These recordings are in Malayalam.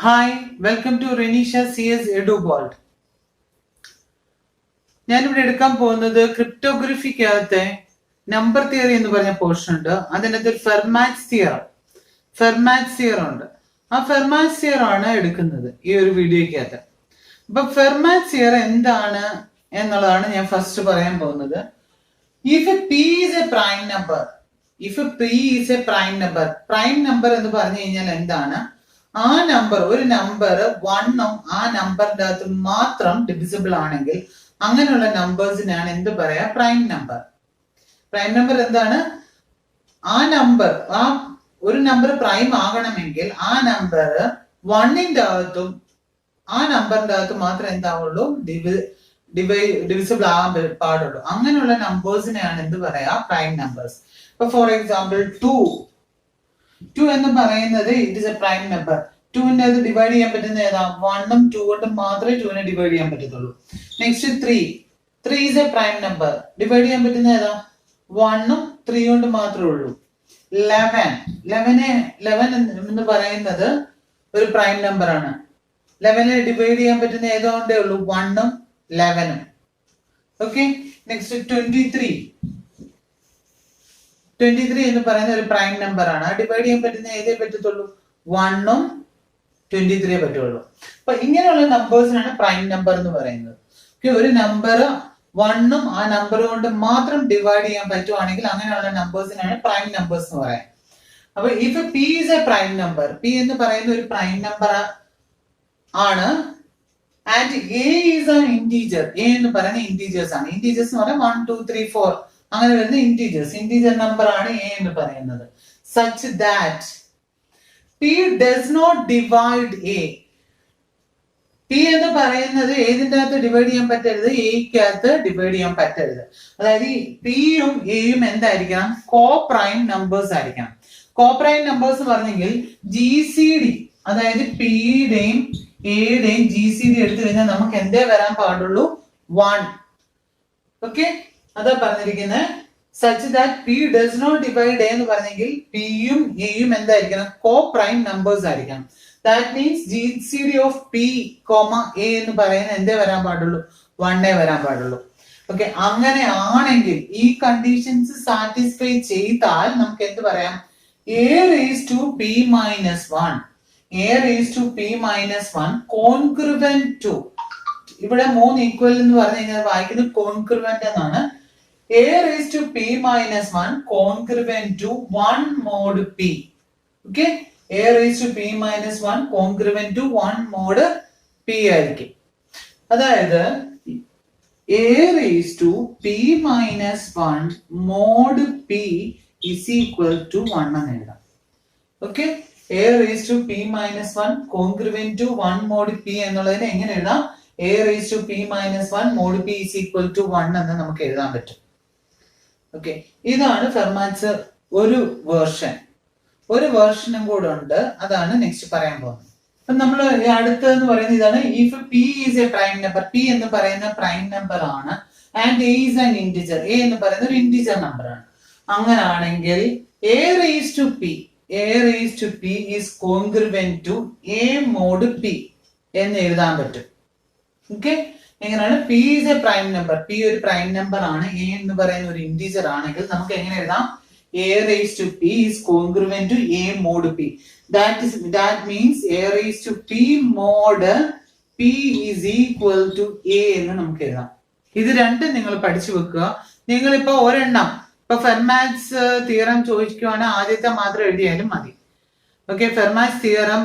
Hi welcome to Reneesha CS edu world. ഞാനിവിടെ എടുക്കാൻ പോകുന്നത് ക്രിപ്റ്റോഗ്രഫിക്കകത്തെ നമ്പർ തിയറി എന്ന് പറഞ്ഞ പോർഷൻ ഉണ്ട്. അതിനകത്ത് ഫെർമാറ്റ്സ് തിയറം ഉണ്ട്. ആ ഫെർമാറ്റ്സ് തിയറം ആണ് എടുക്കുന്നത് ഈ ഒരു വീഡിയോയ്ക്കകത്ത്. അപ്പൊ ഫെർമാറ്റ്സ് തിയറം എന്താണ് എന്നുള്ളതാണ് ഞാൻ ഫസ്റ്റ് പറയാൻ പോകുന്നത്. If P is A prime number, prime number എന്ന് പറഞ്ഞു കഴിഞ്ഞാൽ എന്താണ്? ആ നമ്പർ, ഒരു നമ്പർ വണ്ണും ആ നമ്പറിന്റെ അകത്ത് മാത്രം ഡിവിസിബിൾ ആണെങ്കിൽ അങ്ങനെയുള്ള നമ്പേഴ്സിനാണ് എന്ത് പറയാ? Prime number. പ്രൈം നമ്പർ എന്താണ്? ആ നമ്പർ, ആ ഒരു നമ്പർ പ്രൈം ആകണമെങ്കിൽ ആ നമ്പർ വണ്ണിന്റെ അകത്തും ആ നമ്പറിന്റെ അകത്ത് മാത്രമേ എന്താവുള്ളൂ? ഡിവിസിബിൾ ആകാൻ പാടുള്ളൂ. അങ്ങനെയുള്ള നമ്പേഴ്സിനെയാണ് എന്ത് പറയാ? Prime numbers. ഇപ്പൊ ഫോർ എക്സാമ്പിൾ 2 എന്ന് പറയുന്നത് it is a prime number. 2ന്റെ അത് ഡിവൈഡ് ചെയ്യാൻ പറ്റുന്ന ഏതാ? 1ഉം 2 കൊണ്ടും മാത്രമേ 2നെ ഡിവൈഡ് ചെയ്യാൻ പറ്റത്തുള്ളൂ. Next 3 is A prime number. Divide ചെയ്യാൻ പറ്റുന്ന ഏതാ? 1ഉം 3 കൊണ്ട് മാത്രമേ ഉള്ളൂ. 11 എന്ന് പറയുന്നത് ഒരു പ്രൈം നമ്പർ ആണ്. 11നെ ഡിവൈഡ് ചെയ്യാൻ പറ്റുന്ന ഏതുകൊണ്ടേ ഉള്ളൂ? 1ഉം 11ഉം. ഓക്കെ. നെക്സ്റ്റ് 23 എന്ന് പറയുന്ന ഒരു പ്രൈം നമ്പർ ആണ്. ഡിവൈഡ് ചെയ്യാൻ പറ്റുന്ന ഏതേ പറ്റത്തുള്ളൂ? 1ഉം 23 പറ്റുള്ളൂ. അപ്പൊ ഇങ്ങനെയുള്ള നമ്പേഴ്സിനാണ് പ്രൈം നമ്പർ എന്ന് പറയുന്നത്. ഒരു നമ്പർ 1ഉം ആ നമ്പർ കൊണ്ട് മാത്രം ഡിവൈഡ് ചെയ്യാൻ പറ്റുവാണെങ്കിൽ അങ്ങനെയുള്ള നമ്പേഴ്സിനാണ് പ്രൈം നമ്പേഴ്സ് എന്ന് പറയാം. അപ്പൊ if P is A prime number, P എന്ന് പറയുന്ന ഒരു പ്രൈം നമ്പർ ആണ്. And A is A integer, A എന്ന് പറയുന്ന ഇന്റീജേഴ്സ് ആണ്. ഇന്റീജേഴ്സ് എന്ന് പറഞ്ഞാൽ 1 2 3 4 അങ്ങനെ വരുന്ന ഇന്റീജർ നമ്പർ ആണ് എ എന്ന് പറയുന്നത്. Such that p does not divide a. P എന്ന് പറയുന്നത് ഏതിൻ്റെ അകത്ത് ഡിവൈഡ് ചെയ്യാൻ പറ്റരുത്? എക്കകത്ത് ഡിവൈഡ് ചെയ്യാൻ പറ്റരുത്. അതായത് പിയും എയും എന്തായിരിക്കണം? കോ പ്രൈം നമ്പേഴ്സ് ആയിരിക്കണം. കോ പ്രൈം നമ്പേഴ്സ് പറഞ്ഞെങ്കിൽ GCD, അതായത് പിയുടെയും എയുടെയും GCD എടുത്തു കഴിഞ്ഞാൽ നമുക്ക് എന്തേ വരാൻ പാടുള്ളൂ? 1. ഓക്കെ, അതാ പറഞ്ഞിരിക്കുന്നത്. Such that p does not divide a എന്ന് പറഞ്ഞെങ്കിൽ പിയും എയും എന്തായിരിക്കണം? കോ പ്രൈം നമ്പേഴ്സ് ആയിരിക്കണം. That means GCD of p comma a എന്ന് പറയുന്നത് എന്തേ വരാൻ പാടുള്ളൂ? 1 വരാൻ പാടുള്ളൂ. ഓക്കെ, അങ്ങനെ ആണെങ്കിൽ ഈ കണ്ടീഷൻസ് സാറ്റിസ്ഫൈ ചെയ്താൽ നമുക്ക് എന്ത് പറയാം? a raised to p minus 1 congruent to, ഇവിടെ 3 ഈക്വൽ എന്ന് പറഞ്ഞു കഴിഞ്ഞാൽ വായിക്കുന്നത് കോൺഗ്രുവന്റ് എന്നാണ്. a raised to p minus 1 congruent to 1 mod p. Okay, a raised to p minus 1 congruent to 1 mod p ആയിരിക്കും. അതായത് a raised to p minus 1 mod p is equal to 1 എന്ന് എഴുതാം. Okay, a raised to p minus 1 congruent to 1 mod p എന്നുള്ളതിനെ എങ്ങനെ എഴുതാം? a raised to p minus 1 mod p is equal to 1 എന്ന് നമുക്ക് എഴുതാൻ പറ്റും. ഓക്കെ, ഇതാണ് ഫെർമാറ്റ്സ് ഒരു വേർഷനും കൂടെ ഉണ്ട്. അതാണ് നെക്സ്റ്റ് പറയാൻ പോകുന്നത്. അപ്പൊ നമ്മൾ അടുത്തെന്ന് പറയുന്നത് ഇതാണ്. If P is A prime number, P എന്ന് പറയുന്ന പ്രൈം നമ്പർ ആണ്. And A is an integer, A എന്ന് പറയുന്ന ഒരു ഇന്റിജർ നമ്പർ ആണ്. അങ്ങനാണെങ്കിൽ a raised to p is congruent to a mod p എന്ന് എഴുതാൻ പറ്റും. ഓക്കെ, എങ്ങനെയാണ്? P is A prime number, P ഒരു പ്രൈം നമ്പർ ആണ്, എ എന്ന് പറയുന്ന ഒരു ഇന്റീജർ ആണെങ്കിൽ നമുക്ക് എങ്ങനെ എഴുതാം? a raised to p is congruent to a mod p. That means a raised to p mod p is equal to a എന്ന് നമുക്ക് എഴുതാം. ഇത് രണ്ടും നിങ്ങൾ പഠിച്ചു വെക്കുക. നിങ്ങളിപ്പോ ഒരെണ്ണം, ഇപ്പൊ ഫെർമാറ്റ്സ് തിയറം ചോദിക്കുവാണെങ്കിൽ ആദ്യത്തെ മാത്രം എഴുതിയാലും മതി. ഓക്കെ, ഫെർമാറ്റ്സ് തിയറം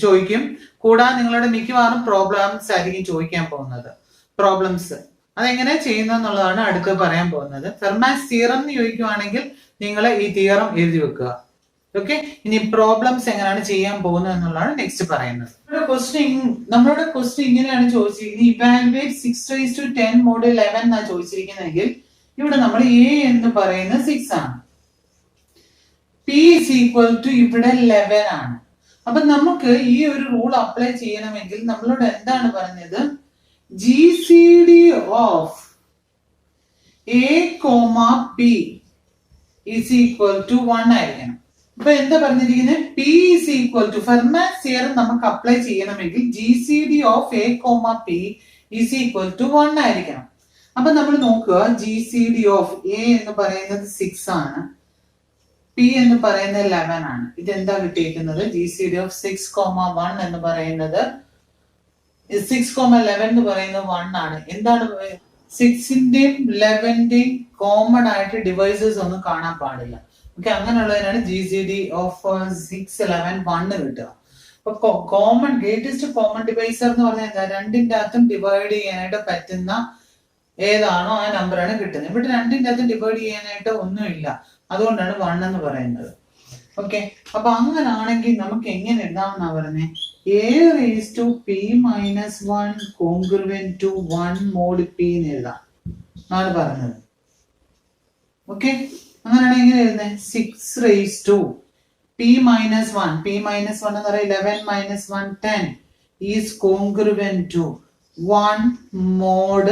ചോദിക്കും. കൂടാതെ നിങ്ങളുടെ മിക്കവാറും പ്രോബ്ലംസ് ആയിരിക്കും ചോദിക്കാൻ പോകുന്നത്. പ്രോബ്ലംസ് അതെങ്ങനെ ചെയ്യുന്നതെന്നുള്ളതാണ് അടുത്ത് പറയാൻ പോകുന്നത്. ഫെർമാറ്റ്സ് തിയറം എന്ന് ചോദിക്കുവാണെങ്കിൽ നിങ്ങൾ ഈ തിയറം എഴുതി വെക്കുക. ഓക്കെ, ഇനി പ്രോബ്ലംസ് എങ്ങനെയാണ് ചെയ്യാൻ പോകുന്നത് എന്നുള്ളതാണ് നെക്സ്റ്റ് പറയുന്നത്. നമ്മളുടെ ക്വസ്റ്റ്യൻ ഇങ്ങനെയാണ് ചോദിച്ചിരിക്കുന്നത്. ഇവാലുവേറ്റ് 6 raised to 10 mod 11 എന്നാണ് ചോദിച്ചിരിക്കുന്നതെങ്കിൽ ഇവിടെ നമ്മൾ a എന്ന് പറയുന്നത് 6 ആണ്. p is equal to ഇവിടെ 11 ആണ്. അപ്പൊ നമുക്ക് ഈ ഒരു റൂൾ അപ്ലൈ ചെയ്യണമെങ്കിൽ നമ്മളോട് എന്താണ് പറഞ്ഞത്? GCD of a, p is equal to 1 ആയിരിക്കണം. അപ്പൊ എന്താ പറഞ്ഞിരിക്കുന്നത്? P is equal to Fermat theorem നമുക്ക് അപ്ലൈ ചെയ്യണമെങ്കിൽ GCD of a comma p is equal to 1 ആയിരിക്കണം. അപ്പൊ നമ്മൾ നോക്കുക, GCD ഓഫ് എ എന്ന് പറയുന്നത് 6 ആണ്, പി എന്ന് പറയുന്നത് 11 ആണ്. ഇതെന്താ കിട്ടിയിരിക്കുന്നത്? GCD ഓഫ് 6,1 എന്ന് പറയുന്നത് 6,11 എന്ന് പറയുന്നത് 1 ആണ്. എന്താണ് 6ന്റെയും 11ന്റെയും കോമൺ ആയിട്ട് ഡിവൈസസ് ഒന്നും കാണാൻ പാടില്ല. ഓക്കെ, അങ്ങനെയുള്ളതിനാണ് GCD ഓഫ് 6, 11, 1 കിട്ടുക. അപ്പൊ കോമൺ ഗ്രേറ്റസ്റ്റ് കോമൺ ഡിവൈസർ എന്ന് പറഞ്ഞാൽ എന്താ? രണ്ടിന്റെ അകത്തും ഡിവൈഡ് ചെയ്യാനായിട്ട് പറ്റുന്ന ഏതാണോ ആ നമ്പറാണ് കിട്ടുന്നത്. ഇവിടെ രണ്ടിന്റെ അകത്തും ഡിവൈഡ് ചെയ്യാനായിട്ട് ഒന്നുമില്ല, അതുകൊണ്ടാണ് 1 എന്ന് പറയുന്നത്. ഓക്കെ, അപ്പൊ അങ്ങനാണെങ്കിൽ നമുക്ക് എങ്ങനെ എഴുതാമെന്നാ പറഞ്ഞേ? A raised to p minus 1 congruent to 1 mod p എന്ന് എഴുതാം എന്നാണ് പറഞ്ഞത്. ഓക്കെ, അങ്ങനെയാണ് എങ്ങനെ എഴുതുന്നത്? 6 raised to p minus 1, p minus 1 എന്ന് പറയുന്നത് 11 minus 1, 10 is congruent to 1 mod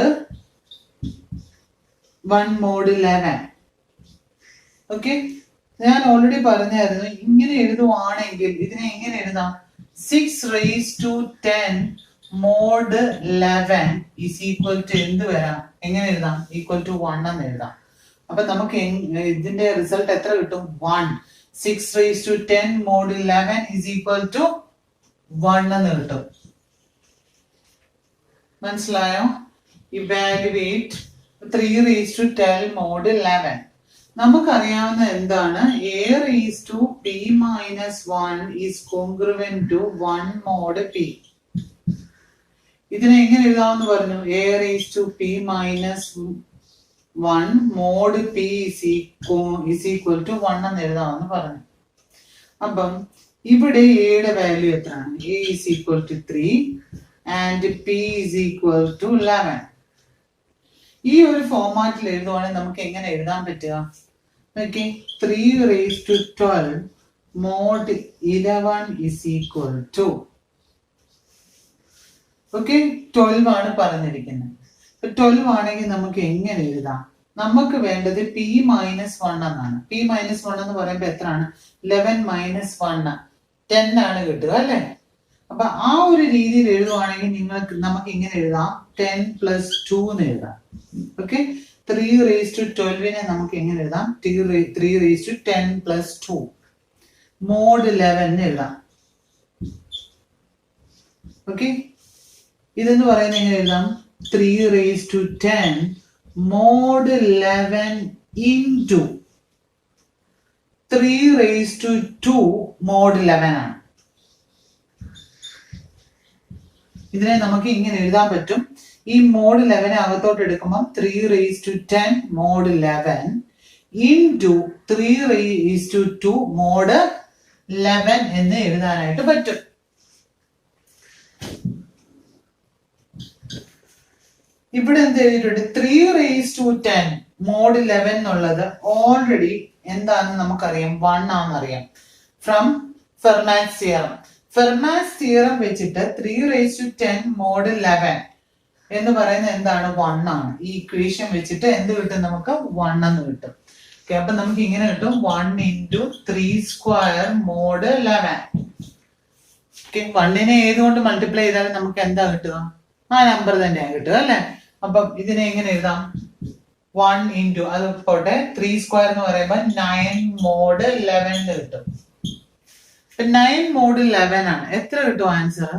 11. Okay, ഞാൻ ഓൾറെഡി പറഞ്ഞായിരുന്നു, ഇങ്ങനെ എഴുതുവാണെങ്കിൽ ഇതിനെ എങ്ങനെ എഴുതാം? 6 raised to 10 mod 11 is equal to എന്ത് വരാം? എങ്ങനെ എഴുതാം? ഈക്വൽ ടു 1 എന്ന് എഴുതാം. അപ്പൊ നമുക്ക് ഇതിന്റെ റിസൾട്ട് എത്ര കിട്ടും? 1. 6 raised to 10 mod 11 is equal to 1 എന്ന് കിട്ടും. മനസ്സിലായോ? Evaluate 3 raised to 12 mod 11. നമുക്കറിയാവുന്ന എന്താണ്? A raised to p minus 1 is congruent to 1 mod p. ഇതിനെ എങ്ങനെ എഴുതാമെന്ന് പറഞ്ഞു? A raised to p minus 1 mod p is equal to 1 എന്ന് എഴുതാമെന്ന് പറഞ്ഞു. അപ്പം ഇവിടെ എയുടെ വാല്യൂ എത്രയാണ്? A is equal to 3 and p is equal to 11. ഈ ഒരു ഫോർമാറ്റിൽ എഴുതുവാണെങ്കിൽ നമുക്ക് എങ്ങനെ എഴുതാൻ പറ്റുക? Okay, 3 raised to 12 mod 11 is equal to, okay, 12 ആണ് പറഞ്ഞിരിക്കുന്നത്. 12 ആണെങ്കിൽ നമുക്ക് എങ്ങനെ എഴുതാം? നമുക്ക് വേണ്ടത് p minus 1 എന്നാണ്. p minus 1 എന്ന് പറയുമ്പോൾ എത്രയാണ്? 11 minus 1, 10 ആണ് കിട്ടുക അല്ലേ? അപ്പൊ ആ ഒരു രീതിയിൽ എഴുതുവാണെങ്കിൽ നമുക്ക് ഇങ്ങനെ എഴുതാം, 10 plus 2 എന്ന് എഴുതാം. ഓക്കെ, 3 raised to 12 നമുക്ക് എങ്ങനെ എഴുതാം? 3 raised to 10 plus 2 mod 11 എഴുതാം. ഓക്കെ, ഇതെന്ന് പറയുന്നത് എങ്ങനെ എഴുതാം? 3 raised to 10 mod 11 into 3 raised to 2 mod 11 ആണ്. ഇതിനെ നമുക്ക് ഇങ്ങനെ എഴുതാൻ പറ്റും. ഈ മോഡ് 11 അകത്തോട്ട് എടുക്കുമ്പോൾ 3 raised to 10 mod 11 into 3 raised to 2 mod 11 എന്ന് എഴുതാനായിട്ട് പറ്റും. ഇവിടെ എന്ത് എഴുതിയിട്ടുണ്ട്? 3 raised to 10 mod 11 എന്നുള്ളത് ഓൾറെഡി എന്താണെന്ന് നമുക്കറിയാം, 1 ആണെന്നറിയാം from Fermat theorem. Fermat theorem വെച്ചിട്ട് 3 raised to 10 mod 11 എന്ന് പറയുന്നത് എന്താണ്? 1 ആണ്. ഈ ഇക്വേഷൻ വെച്ചിട്ട് എന്ത് കിട്ടും? നമുക്ക് 1 എന്ന് കിട്ടും. ഓക്കെ, അപ്പൊ നമുക്ക് ഇങ്ങനെ കിട്ടും 1 into 3 square mod 11. Okay, 1നെ ഏതുകൊണ്ട് multiply ചെയ്താലും നമുക്ക് എന്താ കിട്ടുക? ആ നമ്പർ തന്നെയാണ് കിട്ടുക അല്ലെ? അപ്പൊ ഇതിനെ എങ്ങനെ എഴുതാം? 1 into, അത് പോട്ടെ, 3 square എന്ന് പറയുമ്പോൾ 9 mod 11 എന്ന് കിട്ടും. 9 mod 11 ആണ്. എത്ര കിട്ടും ആൻസർ?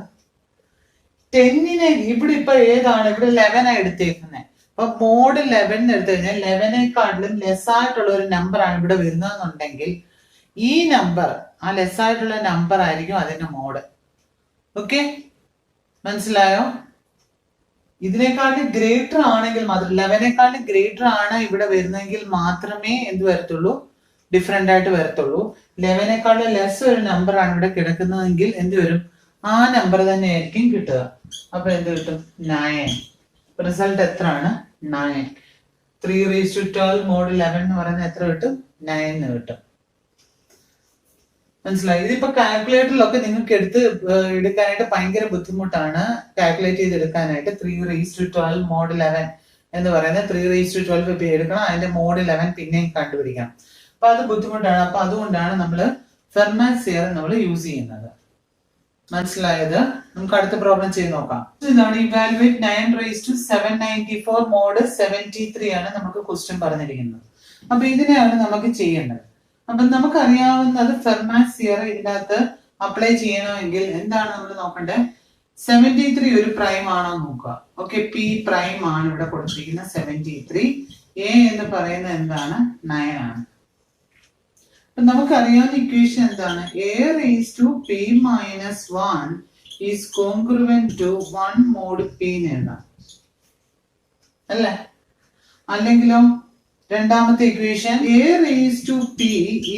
10നെ ഇവിടെ ഇപ്പൊ ഏതാണ്? ഇവിടെ 11 ആണ് എടുത്തേക്കുന്നത്. അപ്പൊ മോഡ് 11 എടുത്തു കഴിഞ്ഞാൽ 11നെക്കാട്ടിലും ലെസ് ആയിട്ടുള്ള ഒരു നമ്പർ ആണ് ഇവിടെ വരുന്നതെന്നുണ്ടെങ്കിൽ ഈ നമ്പർ, ആ ലെസ് ആയിട്ടുള്ള നമ്പർ ആയിരിക്കും അതിന്റെ മോഡ്. ഓക്കെ, മനസ്സിലായോ? ഇതിനേക്കാളും ഗ്രേറ്റർ ആണെങ്കിൽ മാത്രം, 11നെക്കാളും ഗ്രേറ്റർ ആണ് ഇവിടെ വരുന്നതെങ്കിൽ മാത്രമേ എന്ത് വരത്തുള്ളൂ? ഡിഫറെന്റ് ആയിട്ട് വരത്തുള്ളൂ. 11നെക്കാളും ലെസ് ഒരു നമ്പർ ആണ് ഇവിടെ കിടക്കുന്നതെങ്കിൽ എന്ത് വരും? ആ നമ്പർ തന്നെ ആയിരിക്കും കിട്ടുക. അപ്പൊ എന്ത് കിട്ടും? 9. റിസൾട്ട് എത്രയാണ്? 9. 3 raised to 12 mod 11 എന്ന് പറയുന്നത് എത്ര കിട്ടും? 9 എന്ന് കിട്ടും. മനസ്സിലായി? ഇതിപ്പോ കാൽക്കുലേറ്ററിലൊക്കെ നിങ്ങൾക്ക് എടുക്കാനായിട്ട് ഭയങ്കര ബുദ്ധിമുട്ടാണ്. കാൽക്കുലേറ്റ് ചെയ്തെടുക്കാനായിട്ട് 3 raised to 12 mod 11 എന്ന് പറയുന്നത് 3 raised to 12 എടുക്കണം, അതിന്റെ mod 11 പിന്നെയും കണ്ടുപിടിക്കണം. അപ്പൊ അത് ബുദ്ധിമുട്ടാണ്. അപ്പൊ അതുകൊണ്ടാണ് നമ്മൾ ഫെർമാറ്റ് തിയറം നമ്മൾ യൂസ് ചെയ്യുന്നത്. മനസ്സിലായത്? നമുക്ക് അടുത്ത പ്രോബ്ലം ചെയ്ത് നോക്കാം. ഇതാണ് ഇവാലുവേറ്റ് 9⁻794 മോഡ് 73 ആണ് നമുക്ക് ക്വസ്റ്റ്യൻ പറഞ്ഞിരിക്കുന്നത്. അപ്പൊ ഇതിനെയാണ് നമുക്ക് ചെയ്യേണ്ടത്. അപ്പൊ നമുക്കറിയാവുന്നത് ഫെർമാറ്റ് തിയറം ഇതിനകത്ത് അപ്ലൈ ചെയ്യണമെങ്കിൽ എന്താണ് നമ്മൾ നോക്കേണ്ടത്? 73 ഒരു പ്രൈം ആണോ നോക്കുക. ഓക്കെ, പി പ്രൈം ആണ് ഇവിടെ കൊടുത്തിരിക്കുന്നത് 73. എ എന്ന് പറയുന്നത് എന്താണ്? 9 ആണ്. നമുക്കറിയാവുന്ന ഇക്വേഷൻ എന്താണ്? a raised to p minus 1 is congruent to 1 mod p എന്ന് എഴുതാം അല്ലേ? അല്ലെങ്കിലോ രണ്ടാമത്തെ equation a raised to p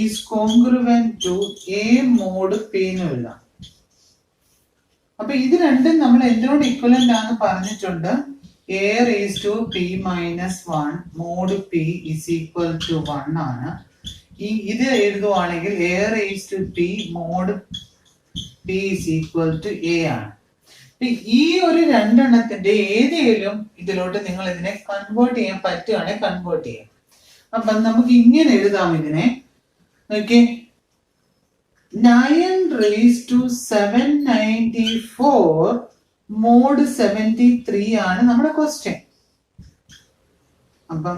is congruent to a mod p എന്ന് എഴുതാം. അപ്പൊ ഇത് രണ്ടും നമ്മൾ എന്തിനോട് ഇക്വലന്റ് ആണെന്ന് പറഞ്ഞിട്ടുണ്ട്. a raised to p minus 1 mod p is equal to 1 ആണ്. ഇത് എഴുതുവാണെങ്കിൽ a raised to p mod p is equal to a ആണ്. ഈ ഒരു രണ്ടെണ്ണത്തിന്റെ ഏതെങ്കിലും ഇതിലോട്ട് നിങ്ങൾ ഇതിനെ കൺവേർട്ട് ചെയ്യാൻ പറ്റുകയാണെങ്കിൽ കൺവേർട്ട് ചെയ്യാം. അപ്പൊ നമുക്ക് ഇങ്ങനെ എഴുതാം ഇതിനെ. ഓക്കെ, 9⁻794 mod 73 ആണ് നമ്മുടെ ക്വസ്റ്റ്യൻ. അപ്പം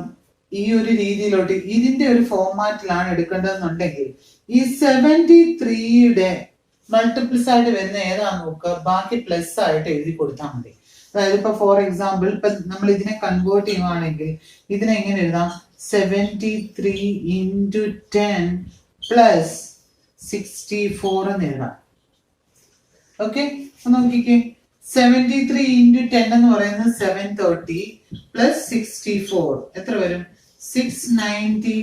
ഈ ഒരു രീതിയിലോട്ട് ഇതിന്റെ ഒരു ഫോർമാറ്റിലാണ് എടുക്കേണ്ടതെന്നുണ്ടെങ്കിൽ ഈ 73യുടെ മൾട്ടിപ്പിൾസ് ആയിട്ട് വരുന്ന ഏതാന്ന് നോക്കുക, ബാക്കി പ്ലസ് ആയിട്ട് എഴുതി കൊടുത്താൽ മതി. അതായത് ഇപ്പൊ ഫോർ എക്സാമ്പിൾ ഇപ്പൊ നമ്മൾ ഇതിനെ കൺവേർട്ട് ചെയ്യുവാണെങ്കിൽ ഇതിനെ എങ്ങനെ എഴുതാം? 73 into 10 plus 64 എന്ന് എഴുതാം. ഓക്കെ, നോക്കിക്കേ, 73 into 10 എന്ന് പറയുന്നത് 730 plus 64 എത്ര വരും? 690.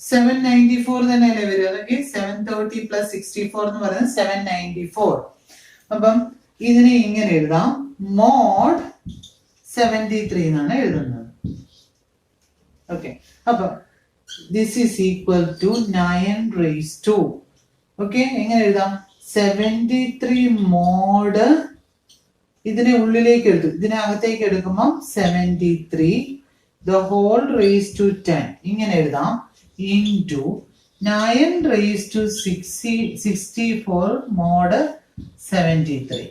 794 തന്നെയല്ലേ വരും. അതൊക്കെ 730 plus 64 എന്ന് പറയുന്നത് 794. അപ്പം ഇതിനെ ഇങ്ങനെ എഴുതാം, മോഡ് 73 എന്നാണ് എഴുതുന്നത്. ഓക്കെ, അപ്പൊ this is equal to 9 raised to. Okay, എങ്ങനെ എഴുതാം? 73 മോഡ് ഇതിനെ ഉള്ളിലേക്ക് എടുത്തു, ഇതിനകത്തേക്ക് എടുക്കുമ്പോൾ 73 the whole raised to 10 ഇങ്ങനെ എഴുതാം into 9 raised to 64 mod 73.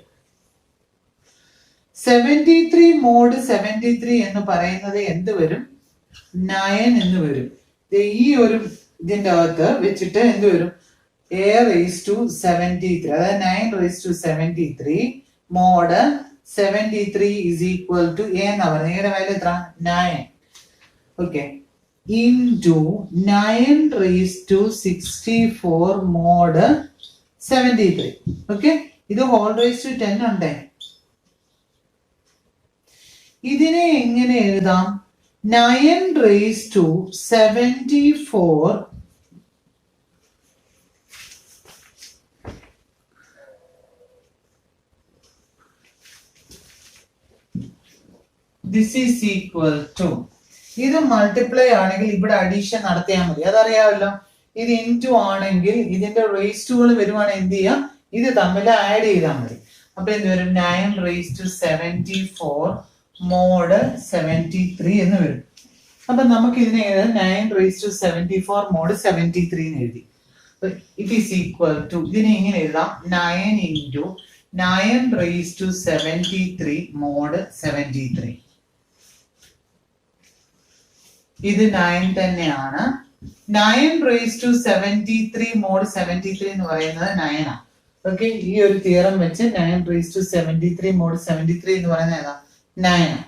73 mod 73 എന്ന് പറയുന്നത് എന്ത് വരും? 9 എന്ന് വരും. ഈ ഒരു ഇതിന്റെ അകത്ത് വെച്ചിട്ട് എന്ത് വരും? a raised to 73, അതായത് 9 raised to 73 mod 73 is equal to a എന്ന് പറയുന്നത് ഏയുടെ വാല്യൂ എത്ര? 9. Okay, into 9 raised to 64 mod 73. Okay, ഇത് ഹോൾ റേസ് ടു 10 ഉണ്ടേ. ഇതിനെ എങ്ങനെ എഴുതാം? 9 raised to 74 this is equal to, ഇത് മൾട്ടിപ്ലൈ ആണെങ്കിൽ ഇവിടെ അഡീഷൻ നടത്തിയാൽ മതി, അതറിയാമല്ലോ. ഇത് ഇൻറ്റു ആണെങ്കിൽ ഇതിന്റെ റേസ്റ്റുകൾ വരുവാണെങ്കിൽ എന്ത് ചെയ്യാം? ഇത് തമ്മിൽ ആഡ് ചെയ്താൽ മതി. അപ്പൊ എന്ത് വരും? 9 raised to 74 mod 73 എന്ന് വരും. അപ്പൊ നമുക്ക് ഇതിനെ 9 raised to 74 mod 73 എന്ന് എഴുതി. ഇറ്റ് ഈസ് ഈക്വൽ ടു, ഇതിനെ ഇങ്ങനെ എഴുതാം, 9 into 9 raised to 73 mod 73. ഇത് 9 തന്നെയാണ്. 9 raised to 73 mod 73 എന്ന് പറയുന്നത് 9 ആണ്. ഓക്കെ, ഈ ഒരു തിയറം വെച്ച് 9 raised to 73 mod 73 എന്ന് പറയുന്നത് ഏതാ? 9 ആണ്.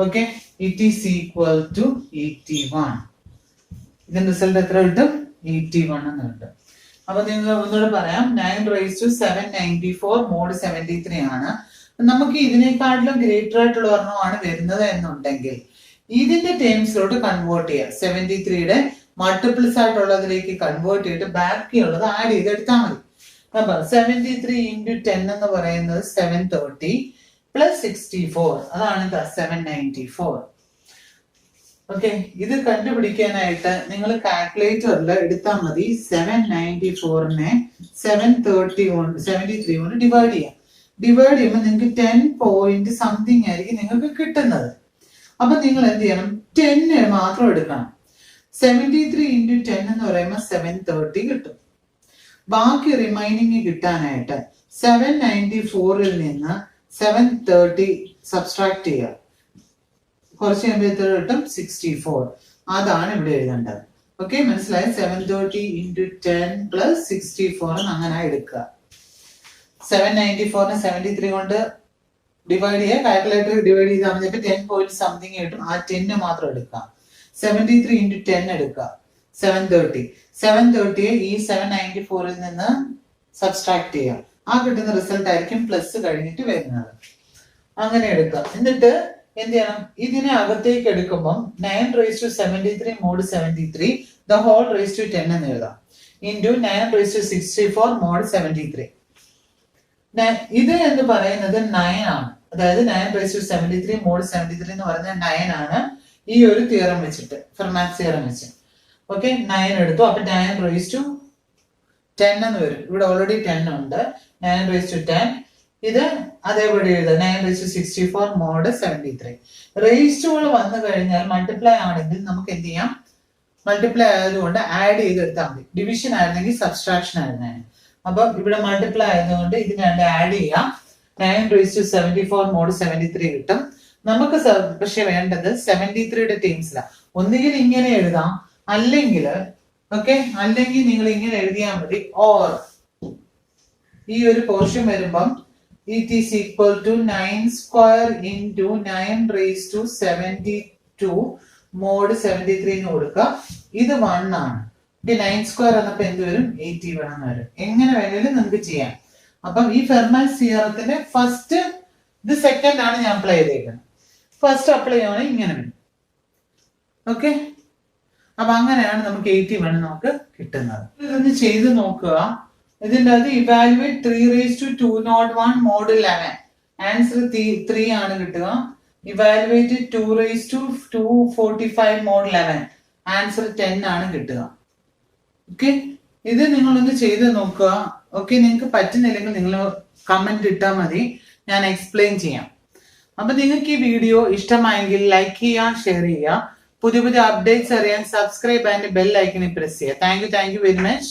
Okay, it is equal to 81. ഇതിന്റെ റിസൾട്ട് എത്ര കിട്ടും? 81 എന്ന് കിട്ടും. അപ്പൊ നിങ്ങൾ ഒന്നുകൂടെ പറയാം, 9 raised to 794 mod 73 ആണ്. നമുക്ക് ഇതിനേക്കാട്ടിലും ഗ്രേറ്റർ ആയിട്ടുള്ള ഒരെണ്ണമാണ് വരുന്നത് എന്നുണ്ടെങ്കിൽ ഇതിന്റെ ടേംസിലോട്ട് കൺവേർട്ട് ചെയ്യാം. 73യുടെ മൾട്ടിപ്പിൾസ് ആയിട്ടുള്ളതിലേക്ക് കൺവേർട്ട് ചെയ്തിട്ട് ബാക്കിയുള്ളത് ആഡ് ചെയ്തെടുത്താൽ മതി. അപ്പൊ 73 into 10 എന്ന് പറയുന്നത് 730 plus 64, അതാണ് 794. ഓക്കെ, ഇത് കണ്ടുപിടിക്കാനായിട്ട് നിങ്ങൾ കാൽക്കുലേറ്ററിൽ എടുത്താൽ മതി. 794നെ 73 കൊണ്ട് ഡിവൈഡ് ചെയ്യാം. ഡിവൈഡ് ചെയ്യുമ്പോൾ നിങ്ങൾക്ക് 10 point സംതിങ് ആയിരിക്കും നിങ്ങൾക്ക് കിട്ടുന്നത്. അപ്പൊ നിങ്ങൾ എന്ത് ചെയ്യണം? 10 മാത്രം എടുക്കണം. 73 into 10 എന്ന് പറയുമ്പോൾ 730 കിട്ടും. ബാക്കി റിമൈനിങ് കിട്ടാനായിട്ട് 794 നിന്ന് 730 സബ്സ്ട്രാക്ട് ചെയ്യുക. കുറച്ച് കഴിയുമ്പോൾ കിട്ടും 64. അതാണ് ഇവിടെ എഴുതേണ്ടത്. ഓക്കെ, മനസ്സിലായി? 730 into 10 plus 64 അങ്ങനെ എടുക്കുക. 794 73 കൊണ്ട് ഡിവൈഡ് ചെയ്യുക. കാൽക്കുലേറ്റർ ഡിവൈഡ് ചെയ്താൽ മതി. 10 പോയിന്റ് സംതിങ് കിട്ടും. ആ 10 മാത്രം എടുക്കാം. 73 into 10 എടുക്കുക. 730 ഈ 794 നിന്ന് സബ്സ്ട്രാക്ട് ചെയ്യുക. ആ കിട്ടുന്ന റിസൾട്ട് ആയിരിക്കും പ്ലസ് കഴിഞ്ഞിട്ട് വരുന്നത്. അങ്ങനെ എടുക്കുക. എന്നിട്ട് എന്ത് ചെയ്യണം? ഇതിനെ അകത്തേക്ക് എടുക്കുമ്പോൾ 9 raised to 73 mod 73 the whole raised to 10 എന്ന് എഴുതാം. into 9 raised to 64 mod 73. ഇത് എന്ന് പറയുന്നത് 9 ആണ്. അതായത് 9 raised to 73 mod 73 എന്ന് പറയുന്നത് 9 ആണ്. ഈ ഒരു തിയറം വെച്ചിട്ട്, ഫെർമാറ്റ് തിയറം വെച്ച്. ഓക്കെ, 9 എടുത്തു. അപ്പൊ 9 raised to 10 എന്ന് വരും. ഇവിടെ ഓൾറെഡി 10 ഉണ്ട്. 9 raised to 10. ഇത് അതേപടി എഴുതാം. 9 raised to 64 mod 73. റേസ്റ്റുകൾ വന്നു കഴിഞ്ഞാൽ മൾട്ടിപ്ലൈ ആണെങ്കിൽ നമുക്ക് എന്ത് ചെയ്യാം? മൾട്ടിപ്ലൈ ആയതുകൊണ്ട് ആഡ് ചെയ്തെടുത്താൽ മതി. ഡിവിഷൻ ആയിരുന്നെങ്കിൽ സബ്സ്ട്രാക്ഷൻ ആയിരുന്നേ. അപ്പൊ ഇവിടെ മൾട്ടിപ്ലൈ ആയതുകൊണ്ട് ഇതിന് രണ്ട് ആഡ് ചെയ്യാം. 9 raised to 74 mod 73 കിട്ടും. നമുക്ക് പക്ഷെ വേണ്ടത് 73യുടെ ടീംസിലാണ്. ഒന്നുകിൽ ഇങ്ങനെ എഴുതാം, അല്ലെങ്കിൽ അല്ലെങ്കിൽ നിങ്ങൾ ഇങ്ങനെ എഴുതിയാൽ മതി. ഓർ ഈ ഒരു പോർഷൻ വരുമ്പം it is equal to 9 square into 9 raised to 72 mod 73 എന്ന് കൊടുക്കുക. ഇത് 1 ആണ്. 9 സ്ക്വയർ എന്നപ്പോ എന്ത് വരും? 81 എന്ന് വരും. എങ്ങനെ വേണമെങ്കിലും നമുക്ക് ചെയ്യാം. അപ്പം ഈ ഫെർമാറ്റ് തിയറത്തിന്റെ ഫസ്റ്റ്, ഇത് സെക്കൻഡ് ആണ് ഞാൻ അപ്ലൈ ചെയ്തേക്കുന്നത്. ഫസ്റ്റ് അപ്ലൈ ചെയ്യുവാണെങ്കിൽ ഇങ്ങനെ വരും. ഓക്കെ, അപ്പൊ അങ്ങനെയാണ് നമുക്ക് 81 നമുക്ക് കിട്ടുന്നത്. ഇതൊന്ന് ചെയ്ത് നോക്കുക. ഇതിൻ്റെ അത് evaluate 3 raised to 201 mod 11. Answer 3 ആണ് കിട്ടുക. Evaluate 2 raised to 245 mod 11. Answer 10 ആണ് കിട്ടുക. ഓക്കെ, ഇത് നിങ്ങളൊന്ന് ചെയ്ത് നോക്കുക. ഓക്കെ, നിങ്ങൾക്ക് പറ്റുന്നില്ലെങ്കിൽ നിങ്ങൾ കമന്റ് ഇട്ടാൽ മതി, ഞാൻ എക്സ്പ്ലെയിൻ ചെയ്യാം. അപ്പൊ നിങ്ങൾക്ക് ഈ വീഡിയോ ഇഷ്ടമായെങ്കിൽ ലൈക്ക് ചെയ്യുക, ഷെയർ ചെയ്യുക. പുതിയ പുതിയ അപ്ഡേറ്റ്സ് അറിയാൻ സബ്സ്ക്രൈബ് ആൻഡ് ബെൽ ഐക്കണിൽ പ്രസ് ചെയ്യുക. Thank you very much.